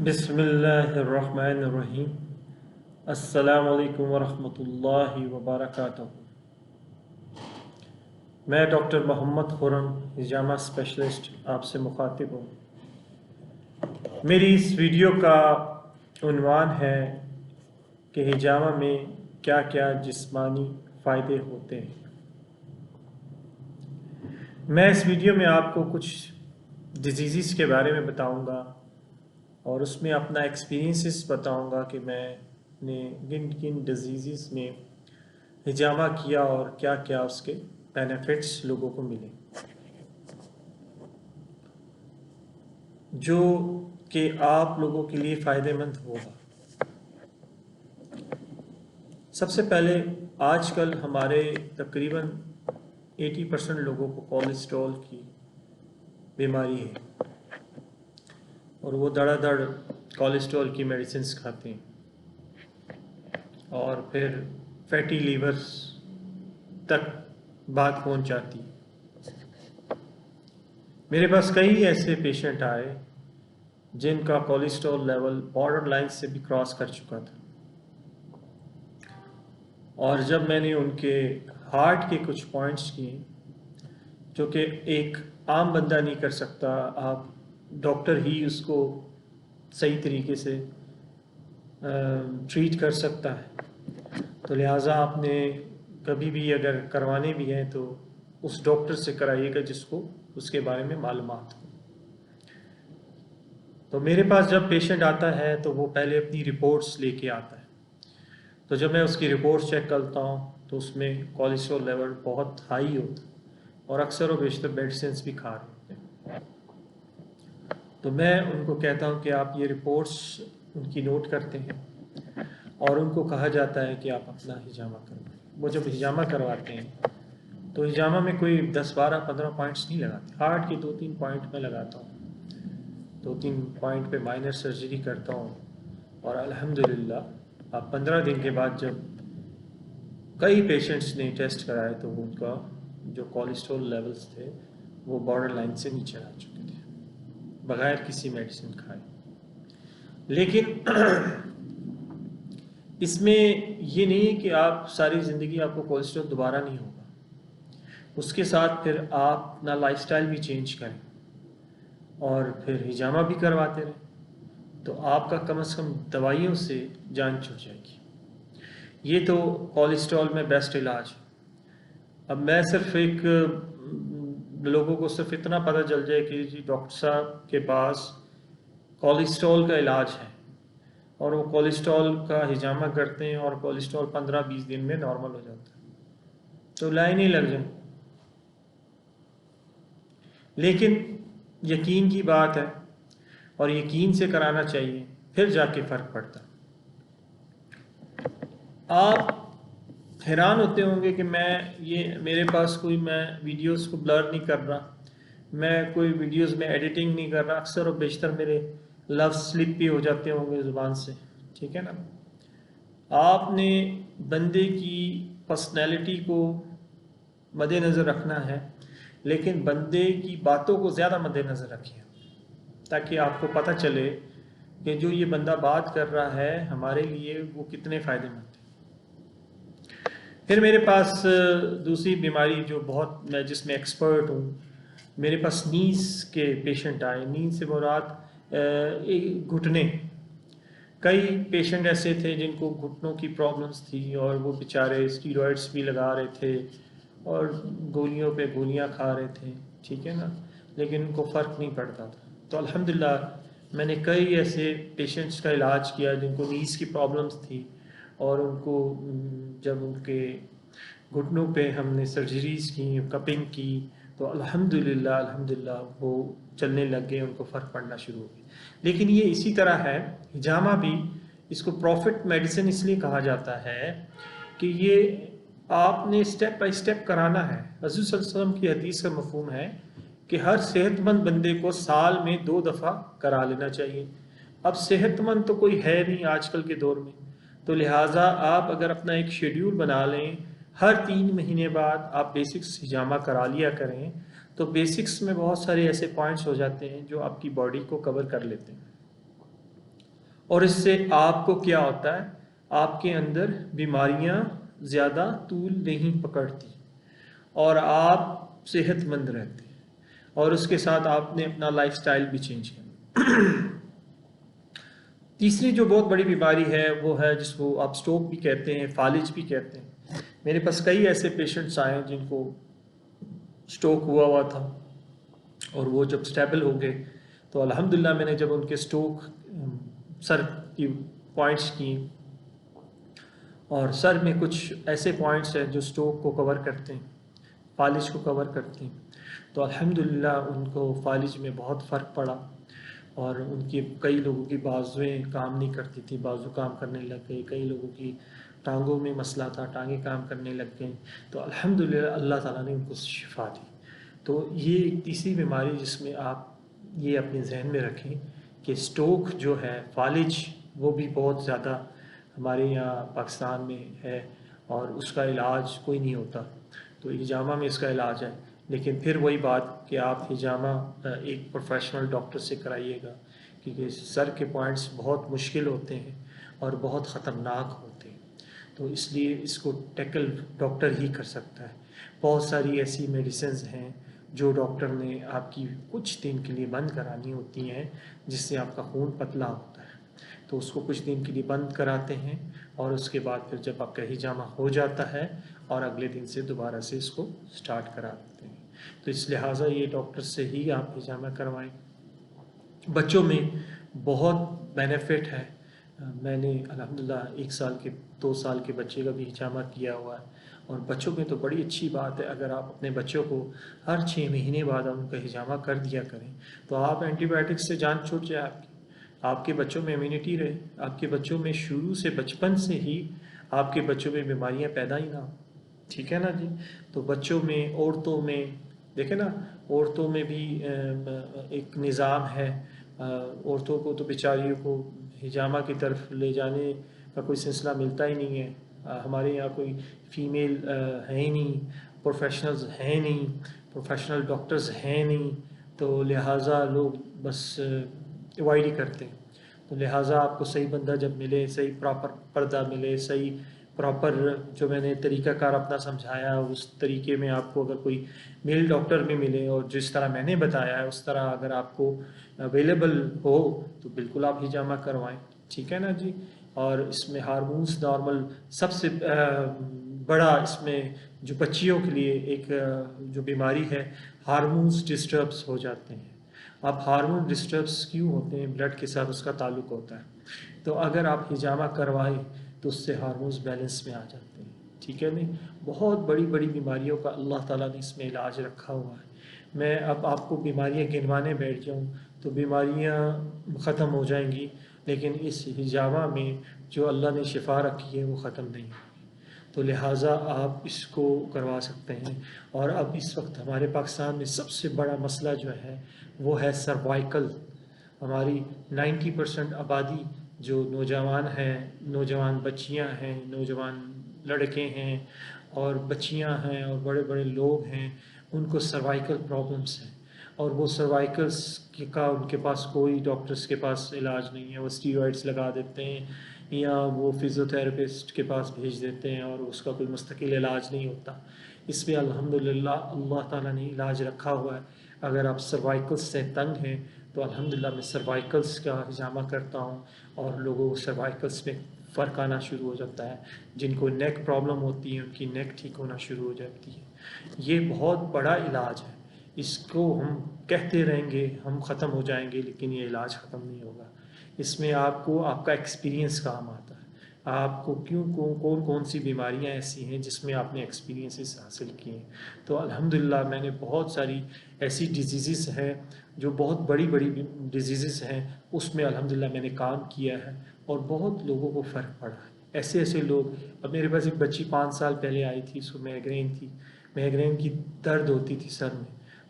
बिस्मिल्लाहिर्रहमानिर्रहीम। अस्सलामुअलैकुम वरहमतुल्लाहि वबरकातुहू। मैं डॉक्टर मोहम्मद खुरम हिजामा स्पेशलिस्ट आपसे मुखातिब हूँ। मेरी इस वीडियो का उन्वान है कि हिजामा में क्या क्या जिस्मानी फ़ायदे होते हैं। मैं इस वीडियो में आपको कुछ डिजीज़ के बारे में बताऊँगा और उसमें अपना एक्सपीरियंसेस बताऊंगा कि मैंने किन किन डिजीज़ में हिजामा किया और क्या क्या उसके बेनिफिट्स लोगों को मिले, जो कि आप लोगों के लिए फ़ायदेमंद होगा। सबसे पहले, आजकल हमारे तकरीबन 80% लोगों को कोलेस्ट्रॉल की बीमारी है और वो धड़ाधड़ कोलेस्ट्रॉल की मेडिसिन्स खाते हैं और फिर फैटी लीवर्स तक बात पहुंच जाती। मेरे पास कई ऐसे पेशेंट आए जिनका कोलेस्ट्रॉल लेवल बॉर्डर लाइन से भी क्रॉस कर चुका था और जब मैंने उनके हार्ट के कुछ पॉइंट्स किए जो कि एक आम बंदा नहीं कर सकता, आप डॉक्टर ही उसको सही तरीके से ट्रीट कर सकता है, तो लिहाजा आपने कभी भी अगर करवाने भी हैं तो उस डॉक्टर से कराइएगा जिसको उसके बारे में मालूमात हो। तो मेरे पास जब पेशेंट आता है तो वो पहले अपनी रिपोर्ट्स लेके आता है, तो जब मैं उसकी रिपोर्ट्स चेक करता हूँ तो उसमें कोलेस्ट्रॉल लेवल बहुत हाई होता है और अक्सर और बेशतर मेडिसिन भी खा रहे होते हैं। तो मैं उनको कहता हूँ कि आप ये रिपोर्ट्स उनकी नोट करते हैं और उनको कहा जाता है कि आप अपना हिजामा करवाएं। वो जब हिजामा करवाते हैं तो हिजामा में कोई 10, 12, 15 पॉइंट्स नहीं लगाते, हार्ट के 2-3 पॉइंट में लगाता हूँ, 2-3 पॉइंट पे माइनर सर्जरी करता हूँ और अल्हम्दुलिल्लाह अब 15 दिन के बाद जब कई पेशेंट्स ने टेस्ट कराए तो उनका जो कोलेस्ट्रॉल लेवल्स थे वो बॉर्डर लाइन से नीचे आ चुके थे बगैर किसी मेडिसिन खाए। लेकिन इसमें ये नहीं है कि आप सारी ज़िंदगी आपको कोलेस्ट्रॉल दोबारा नहीं होगा, उसके साथ फिर आप अपना लाइफस्टाइल भी चेंज करें और फिर हिजामा भी करवाते रहें तो आपका कम से कम दवाइयों से जान छूट जाएगी। ये तो कोलेस्ट्रॉल में बेस्ट इलाज है। अब मैं सिर्फ एक लोगों को सिर्फ इतना पता चल जाए कि जी डॉक्टर साहब के पास कोलेस्ट्रॉल का इलाज है और वो कोलेस्ट्रॉल का हिजामा करते हैं और कोलेस्ट्रॉल 15-20 दिन में नॉर्मल हो जाता है, तो लाइन ही लग जाए। लेकिन यकीन की बात है और यकीन से कराना चाहिए, फिर जाके फ़र्क पड़ता है। आप हैरान होते होंगे कि मेरे पास कोई, मैं वीडियोस को ब्लर नहीं कर रहा, मैं कोई वीडियोस में एडिटिंग नहीं कर रहा, अक्सर और बेशतर मेरे लफ्ज़ स्लिप भी हो जाते होंगे ज़ुबान से, ठीक है ना। आपने बंदे की पर्सनैलिटी को मद्देनज़र रखना है, लेकिन बंदे की बातों को ज़्यादा मद्देनज़र रखिए ताकि आपको पता चले कि जो ये बंदा बात कर रहा है हमारे लिए वो कितने फ़ायदेमंद है। फिर मेरे पास दूसरी बीमारी जो बहुत, मैं जिसमें एक्सपर्ट हूँ, मेरे पास नीज़ के पेशेंट आए। नीज़ से मुराद घुटने। कई पेशेंट ऐसे थे जिनको घुटनों की प्रॉब्लम्स थी और वो बेचारे स्टीरॉइड्स भी लगा रहे थे और गोलियों पे गोलियां खा रहे थे, ठीक है ना, लेकिन उनको फ़र्क नहीं पड़ता था। तो अल्हम्दुलिल्लाह मैंने कई ऐसे पेशेंट्स का इलाज किया जिनको नीज़ की प्रॉब्लम्स थी और उनको जब उनके घुटनों पे हमने सर्जरीज़ की, कपिंग की, तो अल्हम्दुलिल्लाह वो चलने लग गए, उनको फ़र्क पड़ना शुरू हो गया। लेकिन ये इसी तरह है, हिजामा भी, इसको प्रॉफिट मेडिसिन इसलिए कहा जाता है कि ये आपने स्टेप बाय स्टेप कराना है। हज़रत सल्लल्लाहु अलैहि वसल्लम की हदीस का मफ़हूम है कि हर सेहतमंद बंदे को साल में 2 दफ़ा करा लेना चाहिए। अब सेहतमंद तो कोई है नहीं आजकल के दौर में, तो लिहाजा आप अगर अपना एक शेड्यूल बना लें, हर 3 महीने बाद आप बेसिक्स हिजामा करा लिया करें, तो बेसिक्स में बहुत सारे ऐसे पॉइंट्स हो जाते हैं जो आपकी बॉडी को कवर कर लेते हैं। और इससे आपको क्या होता है, आपके अंदर बीमारियां ज़्यादा तूल नहीं पकड़ती और आप सेहतमंद रहते हैं, और उसके साथ आपने अपना लाइफस्टाइल भी चेंज किया। तीसरी जो बहुत बड़ी बीमारी है वो है जिसको आप स्ट्रोक भी कहते हैं, फालिज भी कहते हैं। मेरे पास कई ऐसे पेशेंट्स आए हैं जिनको स्ट्रोक हुआ था, और वो जब स्टेबल हो गए तो अल्हम्दुलिल्लाह मैंने जब उनके स्ट्रोक सर की पॉइंट्स की, और सर में कुछ ऐसे पॉइंट्स हैं जो स्ट्रोक को कवर करते हैं, फालिज को कवर करते हैं, तो अल्हम्दुलिल्लाह उनको फालिज में बहुत फ़र्क पड़ा। और उनकी कई लोगों की बाजुएं काम नहीं करती थी, बाजू काम करने लग गए, कई लोगों की टांगों में मसला था, टांगे काम करने लग गए, तो अल्हम्दुलिल्लाह अल्लाह ताला ने उनको शिफा दी। तो ये एक तीसरी बीमारी जिसमें आप ये अपने जहन में रखें कि स्ट्रोक जो है, फालिज, वो भी बहुत ज़्यादा हमारे यहाँ पाकिस्तान में है, और उसका इलाज कोई नहीं होता। तो हिजामा में इसका इलाज है, लेकिन फिर वही बात कि आप हिजामा एक प्रोफेशनल डॉक्टर से कराइएगा, क्योंकि सर के पॉइंट्स बहुत मुश्किल होते हैं और बहुत ख़तरनाक होते हैं, तो इसलिए इसको टैकल डॉक्टर ही कर सकता है। बहुत सारी ऐसी मेडिसिन हैं जो डॉक्टर ने आपकी कुछ दिन के लिए बंद करानी होती हैं, जिससे आपका खून पतला होता है, तो उसको कुछ दिन के लिए बंद कराते हैं, और उसके बाद फिर जब आपका हिजामा हो जाता है और अगले दिन से दोबारा से इसको स्टार्ट करा देते हैं। तो इस लिहाजा ये डॉक्टर से ही आप हिजामा करवाएं। बच्चों में बहुत बेनिफिट है। मैंने अल्हम्दुलिल्लाह 1 साल के 2 साल के बच्चे का भी हिजामा किया हुआ है, और बच्चों में तो बड़ी अच्छी बात है, अगर आप अपने बच्चों को हर 6 महीने बाद उनका हिजामा कर दिया करें तो आप एंटीबायोटिक्स से जान छूट जाए आपकी, आपके बच्चों में इम्यूनिटी रहे, आपके बच्चों में शुरू से बचपन से ही आपके बच्चों में बीमारियां पैदा ही ना हो। ठीक है ना जी। तो बच्चों में, औरतों में, देखें ना, औरतों में भी एक निज़ाम है, औरतों को तो बेचारियों को हिजामा की तरफ ले जाने का कोई सिलसिला मिलता ही नहीं है। हमारे यहाँ कोई फीमेल है ही नहीं, प्रोफेशनल्स हैं नहीं, प्रोफेशनल डॉक्टर्स हैं नहीं, तो लिहाजा लोग बस अवॉइड ही करते हैं। तो लिहाजा आपको सही बंदा जब मिले, सही प्रॉपर पर्दा मिले, सही प्रॉपर जो मैंने तरीक़ाकार अपना समझाया उस तरीके में आपको अगर कोई मेल डॉक्टर भी मिले और जिस तरह मैंने बताया है उस तरह अगर आपको अवेलेबल हो तो बिल्कुल आप हिजामा करवाएं। ठीक है ना जी। और इसमें हार्मोन्स नॉर्मल सबसे बड़ा इसमें जो बच्चियों के लिए एक जो बीमारी है, हार्मोन्स डिस्टर्ब्स हो जाते हैं। अब हार्मोन डिस्टर्ब्स क्यों होते हैं? ब्लड के साथ उसका ताल्लुक होता है। तो अगर आप हिजामा करवाएं तो उससे हार्मोन्स बैलेंस में आ जाते हैं। ठीक है नहीं, बहुत बड़ी बड़ी बीमारियों का अल्लाह ताला ने इसमें इलाज रखा हुआ है। मैं अब आपको बीमारियां गिनवाने बैठ जाऊं तो बीमारियां ख़त्म हो जाएंगी, लेकिन इस हिजामा में जो अल्लाह ने शिफा रखी है वो ख़त्म नहीं होगी। तो लिहाजा आप इसको करवा सकते हैं। और अब इस वक्त हमारे पाकिस्तान में सबसे बड़ा मसला जो है वो है सर्वाइकल। हमारी 90% आबादी जो नौजवान हैं, नौजवान बच्चियां हैं, नौजवान लड़के हैं और बच्चियां हैं और बड़े बड़े लोग हैं, उनको सर्वाइकल प्रॉब्लम्स हैं, और वो सर्वाइकल्स का उनके पास कोई डॉक्टर्स के पास इलाज नहीं है। वो स्टीरॉइड्स लगा देते हैं या वो फिज़ियोथेरेपिस्ट के पास भेज देते हैं और उसका कोई मुस्तकिल इलाज नहीं होता। इस पर अल्हम्दुलिल्लाह अल्लाह ताला ने इलाज रखा हुआ है। अगर आप सर्वाइकल्स से तंग हैं तो अल्हम्दुलिल्लाह मैं सर्वाइकल्स का हिजामा करता हूँ, और लोगों को सर्वाइकल्स में फ़र्क आना शुरू हो जाता है। जिनको नेक प्रॉब्लम होती है उनकी नेक ठीक होना शुरू हो जाती है। ये बहुत बड़ा इलाज है, इसको हम कहते रहेंगे हम ख़त्म हो जाएंगे, लेकिन ये इलाज ख़त्म नहीं होगा। इसमें आपको आपका एक्सपीरियंस काम आता है। आपको क्यों कौन कौन सी बीमारियां ऐसी हैं जिसमें आपने एक्सपीरियंसेस हासिल किए हैं। तो अल्हम्दुलिल्लाह मैंने बहुत सारी ऐसी डिजीज़ हैं जो बहुत बड़ी बड़ी डिजीज़ हैं, उसमें अल्हम्दुलिल्लाह मैंने काम किया है और बहुत लोगों को फ़र्क पड़ा है। ऐसे ऐसे लोग, अब मेरे पास एक बच्ची 5 साल पहले आई थी, उसको माइग्रेन थी, माइग्रेन की दर्द होती थी सर में,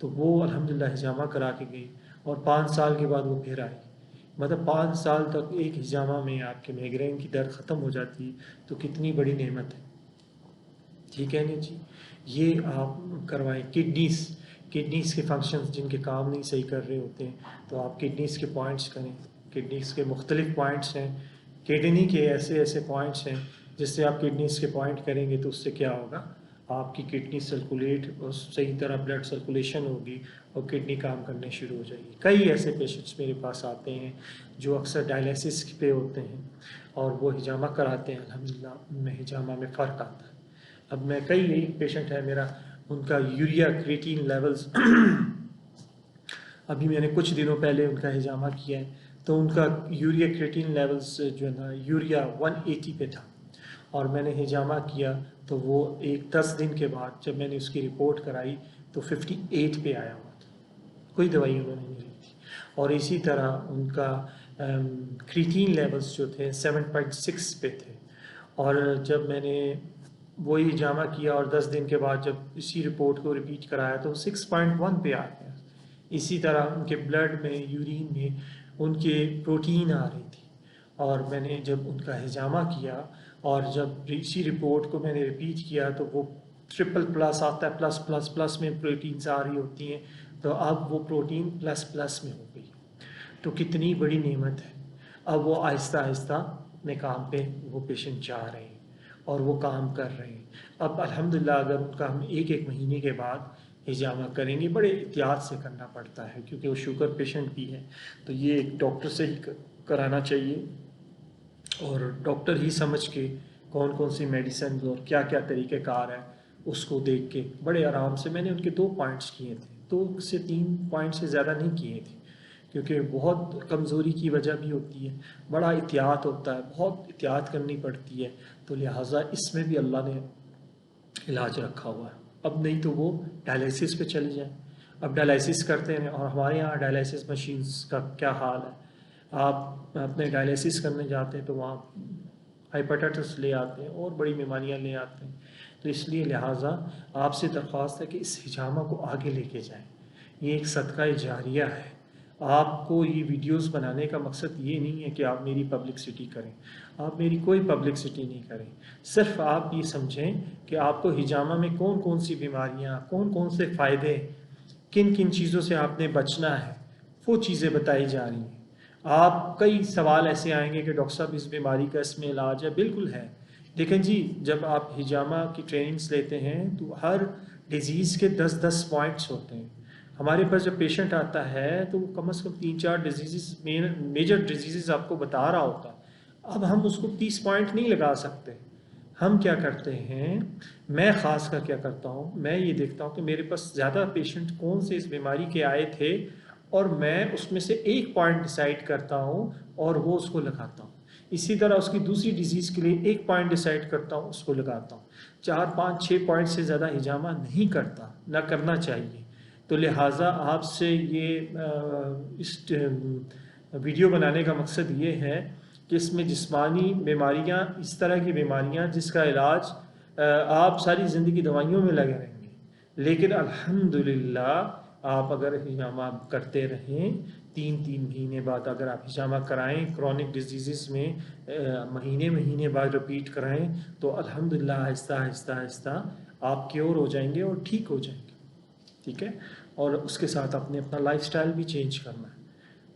तो वो अल्हम्दुलिल्लाह हिजामा करा के गई और 5 साल के बाद वो फिर आई। मतलब 5 साल तक एक हिजामा में आपके माइग्रेन की दर्द ख़त्म हो जाती है, तो कितनी बड़ी नेमत है। ठीक है ना जी। ये आप करवाएं। किडनीज़ के फंक्शंस जिनके काम नहीं सही कर रहे होते हैं, तो आप किडनीज़ के पॉइंट्स करें, किडनीज़ के मुख्तलिफ पॉइंट्स हैं, किडनी के ऐसे ऐसे पॉइंट्स हैं जिससे आप किडनीज़ के पॉइंट करेंगे तो उससे क्या होगा, आपकी किडनी सर्कुलेट और सही तरह ब्लड सर्कुलेशन होगी और किडनी काम करने शुरू हो जाएगी। कई ऐसे पेशेंट्स मेरे पास आते हैं जो अक्सर डायलिसिस पे होते हैं और वो हिजामा कराते हैं, अल्हम्दुलिल्लाह उनमें हिजामा में फ़र्क आता है। अब मैं कई एक पेशेंट है मेरा, उनका यूरिया क्रिएटिन लेवल्स अभी मैंने कुछ दिनों पहले उनका हिजामा किया है तो उनका यूरिया क्रिएटिन लेवल्स जो है ना, यूरिया 180 पे था और मैंने हिजामा किया तो वो 10 दिन के बाद जब मैंने उसकी रिपोर्ट कराई तो 58 पे आया हुआ था, कोई दवाई उन्होंने नहीं ली थी। और इसी तरह उनका क्रिएटिन लेवल्स जो थे 7.6 पे थे और जब मैंने वही हिजामा किया और 10 दिन के बाद जब इसी रिपोर्ट को रिपीट कराया तो 6.1 पे आ गया। इसी तरह उनके ब्लड में, यूरिन में उनके प्रोटीन आ रही थी और मैंने जब उनका हिजामा किया और जब इसी रिपोर्ट को मैंने रिपीट किया तो वो ट्रिपल प्लस आता है, प्लस प्लस प्लस में प्रोटीन्स आ रही होती हैं, तो अब वो प्रोटीन प्लस प्लस में हो गई। तो कितनी बड़ी नेमत है। अब वो आहिस्ता आहिस्ता अपने काम पे वो पेशेंट जा रहे हैं और वो काम कर रहे हैं। अब अल्हम्दुलिल्लाह अगर उनका हम एक एक महीने के बाद हिजामा करेंगे, बड़े एहतियात से करना पड़ता है क्योंकि वो शुगर पेशेंट भी है, तो ये एक डॉक्टर से ही कराना चाहिए और डॉक्टर ही समझ के कौन कौन सी मेडिसिन और क्या क्या तरीक़ेकार है उसको देख के बड़े आराम से। मैंने उनके 2 पॉइंट्स किए थे, 2 से 3 पॉइंट से ज़्यादा नहीं किए थे क्योंकि बहुत कमज़ोरी की वजह भी होती है, बड़ा एहतियात होता है, बहुत एहतियात करनी पड़ती है, तो लिहाजा इसमें भी अल्लाह ने इलाज रखा हुआ है। अब नहीं तो वो डायलिसिस पे चले जाएं। अब डायलिसिस करते हैं और हमारे यहाँ डायलिसिस मशीन्स का क्या हाल है, आप अपने डायलिसिस करने जाते हैं तो वहाँ हेपेटाइटिस ले आते हैं और बड़ी बीमारियाँ ले आते हैं। तो इसलिए लिहाजा आपसे दरख्वास्त है कि इस हिजामा को आगे लेके जाएं। ये एक सदका जारिया है। आपको ये वीडियोस बनाने का मकसद ये नहीं है कि आप मेरी पब्लिसिटी करें, आप मेरी कोई पब्लिसिटी नहीं करें। सिर्फ आप ये समझें कि आपको हिजामा में कौन कौन सी बीमारियाँ, कौन कौन से फ़ायदे, किन किन चीज़ों से आपने बचना है, वो चीज़ें बताई जा रही हैं। आप कई सवाल ऐसे आएंगे कि डॉक्टर साहब इस बीमारी का इसमें इलाज है, बिल्कुल है, लेकिन जी जब आप हिजामा की ट्रेनिंग्स लेते हैं तो हर डिजीज़ के 10-10 पॉइंट्स होते हैं। हमारे पास जब पेशेंट आता है तो वो कम से कम 3-4 डिजीज़ मेजर डिजीज़ आपको बता रहा होता है। अब हम उसको 30 पॉइंट नहीं लगा सकते। हम क्या करते हैं, मैं ख़ास कर क्या करता हूँ, मैं ये देखता हूँ कि मेरे पास ज़्यादा पेशेंट कौन से इस बीमारी के आए थे और मैं उसमें से एक पॉइंट डिसाइड करता हूँ और वो उसको लगाता हूँ। इसी तरह उसकी दूसरी डिजीज़ के लिए एक पॉइंट डिसाइड करता हूँ, उसको लगाता हूँ। 4-5-6 पॉइंट से ज़्यादा हिजामा नहीं करता, ना करना चाहिए। तो लिहाजा आपसे ये इस वीडियो बनाने का मकसद ये है कि इसमें जिस्मानी बीमारियाँ, इस तरह की बीमारियाँ जिसका इलाज आप सारी ज़िंदगी दवाइयों में लगे रहेंगे, लेकिन अल्हम्दुलिल्लाह आप अगर हिजामा करते रहें 3-3 महीने बाद अगर आप हिजामा कराएं, क्रॉनिक डिजीज़ में महीने महीने बाद रिपीट कराएं तो अल्हम्दुलिल्लाह आहिस्ता आहिस्ता आहिस्ता आप क्योर हो जाएंगे और ठीक हो जाएंगे। ठीक है, और उसके साथ आपने अपना लाइफस्टाइल भी चेंज करना है।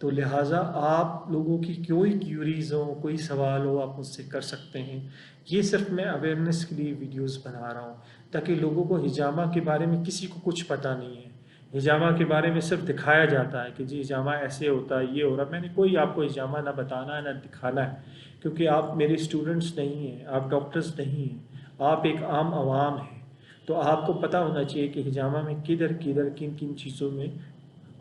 तो लिहाजा आप लोगों की कोई क्यूरीज हो, कोई सवाल हो, आप मुझसे कर सकते हैं। ये सिर्फ मैं अवेयरनेस के लिए वीडियोस बना रहा हूँ ताकि लोगों को हिजामा के बारे में, किसी को कुछ पता नहीं है, हिजामा के बारे में सिर्फ दिखाया जाता है कि जी हिजामा ऐसे होता है, ये हो रहा है। मैंने कोई आपको हिजामा ना बताना है ना दिखाना है, क्योंकि आप मेरे स्टूडेंट्स नहीं हैं, आप डॉक्टर्स नहीं हैं, आप एक आम आवाम हैं। तो आपको पता होना चाहिए कि हिजामा में किधर किधर किन किन चीज़ों में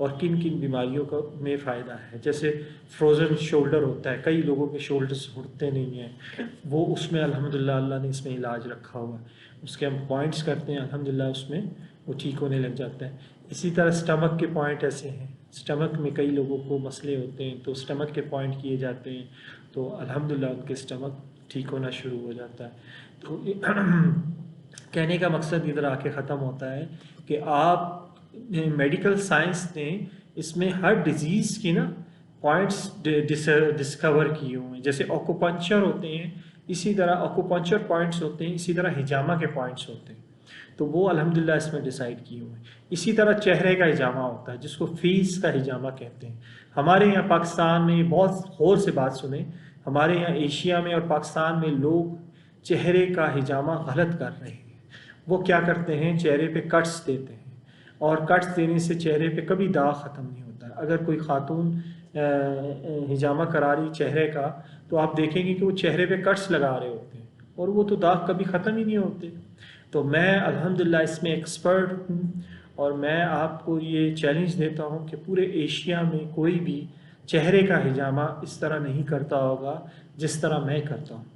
और किन किन बीमारियों का में फ़ायदा है। जैसे फ्रोज़न शोल्डर होता है, कई लोगों के शोल्डर्स उठते नहीं हैं, वो उसमें अल्हम्दुलिल्लाह अल्लाह ने इसमें इलाज रखा हुआ है, उसके हम पॉइंट्स करते हैं, अल्हम्दुलिल्लाह उसमें वो ठीक होने लग जाता है। इसी तरह स्टमक के पॉइंट ऐसे हैं, स्टमक में कई लोगों को मसले होते हैं तो स्टमक के पॉइंट किए जाते हैं तो अल्हम्दुलिल्लाह उनके स्टमक ठीक होना शुरू हो जाता है। तो कहने का मकसद इधर आके ख़त्म होता है कि आप मेडिकल साइंस ने इसमें हर डिजीज़ की ना पॉइंट्स डिस्कवर किए हुए हैं। जैसे ऑक्यूपंक्चर होते हैं, इसी तरह ऑक्यूपंक्चर पॉइंट्स होते हैं, इसी तरह हिजामा के पॉइंट्स होते हैं, तो वो अल्हम्दुलिल्लाह इसमें डिसाइड किए हुए हैं। इसी तरह चेहरे का हिजामा होता है जिसको फेस का हिजामा कहते हैं। हमारे यहाँ पाकिस्तान में, बहुत गौर से बात सुने, हमारे यहाँ एशिया में और पाकिस्तान में लोग चेहरे का हिजामा गलत कर रहे हैं। वो क्या करते हैं, चेहरे पे कट्स देते हैं, और कट्स देने से चेहरे पे कभी दाग ख़त्म नहीं होता। अगर कोई खातून हिजामा करा रही चेहरे का, तो आप देखेंगे कि वो चेहरे पे कट्स लगा रहे होते हैं, और वो तो दाग कभी ख़त्म ही नहीं होते। तो मैं अल्हम्दुलिल्लाह इसमें एक्सपर्ट हूँ, और मैं आपको ये चैलेंज देता हूँ कि पूरे एशिया में कोई भी चेहरे का हिजामा इस तरह नहीं करता होगा जिस तरह मैं करता हूँ।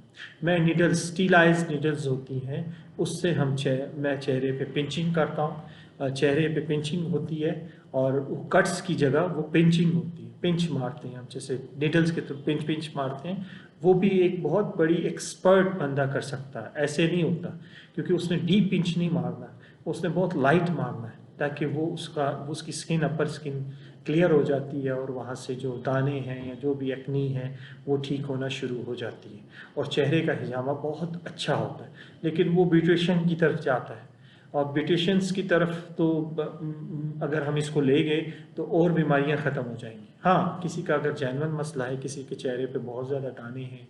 मैं नीडल्स, स्टीलाइज नीडल्स होती हैं, उससे मैं चेहरे पे पिंचिंग करता हूँ। चेहरे पे पिंचिंग होती है, और कट्स की जगह वो पिंचिंग होती है, पिंच मारते हैं हम, जैसे नीडल्स के तो पिंच पिंच मारते हैं। वो भी एक बहुत बड़ी एक्सपर्ट बंदा कर सकता है, ऐसे नहीं होता, क्योंकि उसने डीप पिंच नहीं मारना, उसने बहुत लाइट मारना है, ताकि वो उसकी स्किन, अपर स्किन क्लियर हो जाती है, और वहाँ से जो दाने हैं या जो भी एक्नी है वो ठीक होना शुरू हो जाती है, और चेहरे का हिजामा बहुत अच्छा होता है। लेकिन वो ब्यूटिशियन की तरफ जाता है, और ब्यूटिशियंस की तरफ तो अगर हम इसको ले गए तो और बीमारियां ख़त्म हो जाएंगी। हाँ, किसी का अगर जेन्युइन मसला है, किसी के चेहरे पे बहुत ज़्यादा दाने हैं,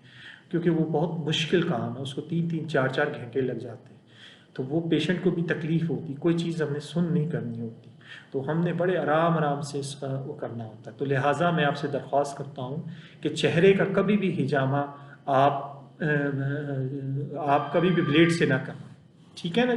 क्योंकि वो बहुत मुश्किल काम है, उसको 3-3, 4-4 घंटे लग जाते हैं, तो वो पेशेंट को भी तकलीफ़ होती, कोई चीज़ हमने सुन नहीं करनी होती, तो हमने बड़े आराम आराम से इसका वो करना होता है। तो लिहाजा मैं आपसे दरख्वास्त करता हूँ कि चेहरे का कभी भी हिजामा आप कभी भी ब्लेड से ना करना, ठीक है ना।